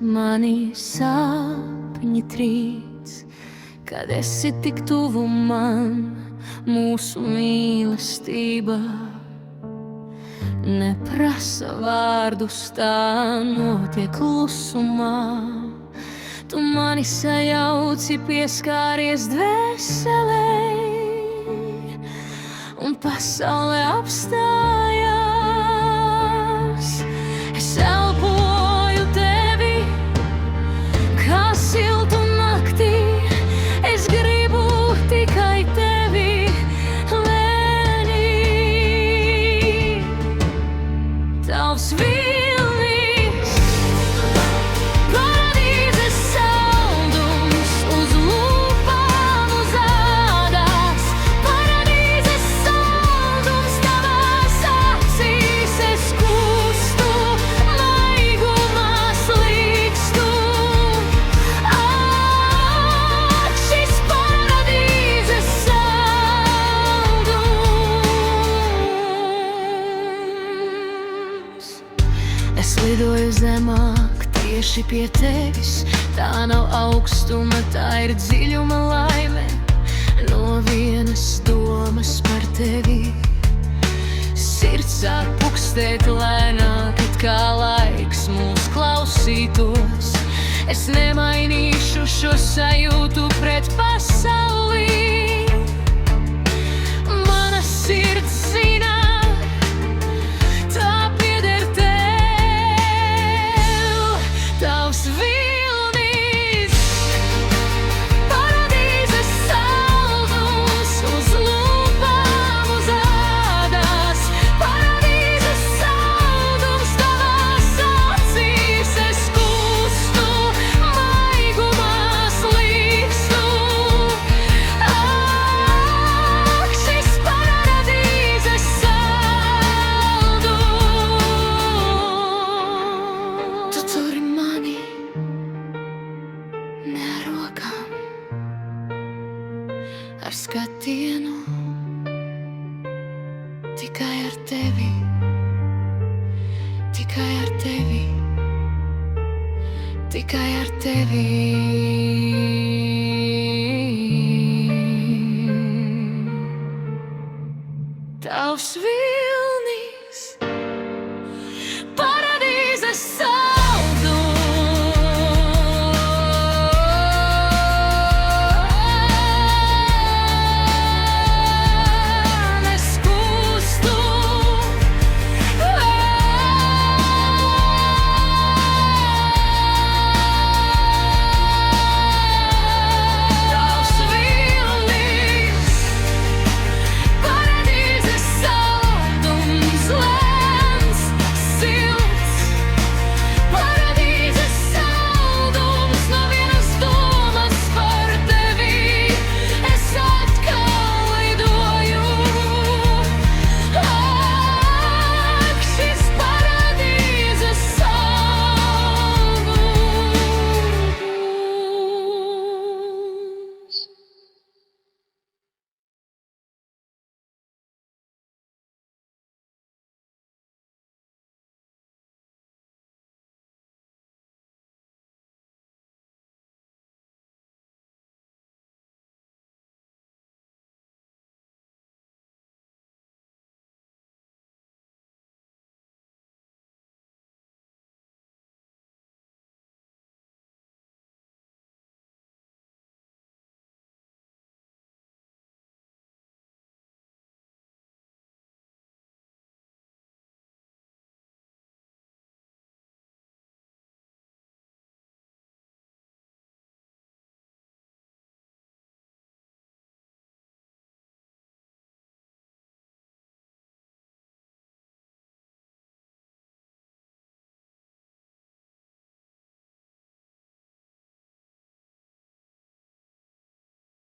mani sapņi trīc, kad esi tik tuvu man. Mūsu mīlestība neprasa vārdus, tā notiek klusumā. Tu mani sajauci, pieskāries dvēselei, un pasaule apstājās. Es elpoju tevi, kā siltu naktī. Es gribu tikai tevi lēnīt. Tavs vilnis, paradīzes saldums, uz lūpām uzādās. Paradīzes saldums tavās acīs, es kustu, maigumā slīkstu. Ak, šis paradīzes saldums. Es lidoju zemāk tieši pie tevis, tā nav augstuma, tā ir dziļuma laime. No vienas domas par tevi sirds sāk pukstēt lēnāk, it kā laiks mūs klausītos. Es nemainīšu šo sajūtu pret pasauli. Mana sirds zina, tā pieder tev. Tavs vilnis, paradīzes saldums, uz lūpām uzādās. Paradīzes saldums tavās acīs, es kustu, maigumā slīkstu. Ak, šis paradīzes saldums. Tu turi mani ne ar rokām, ar skatienu, tikai ar tevi, tikai ar tevi, tikai ar tevi. Tavs vilnis.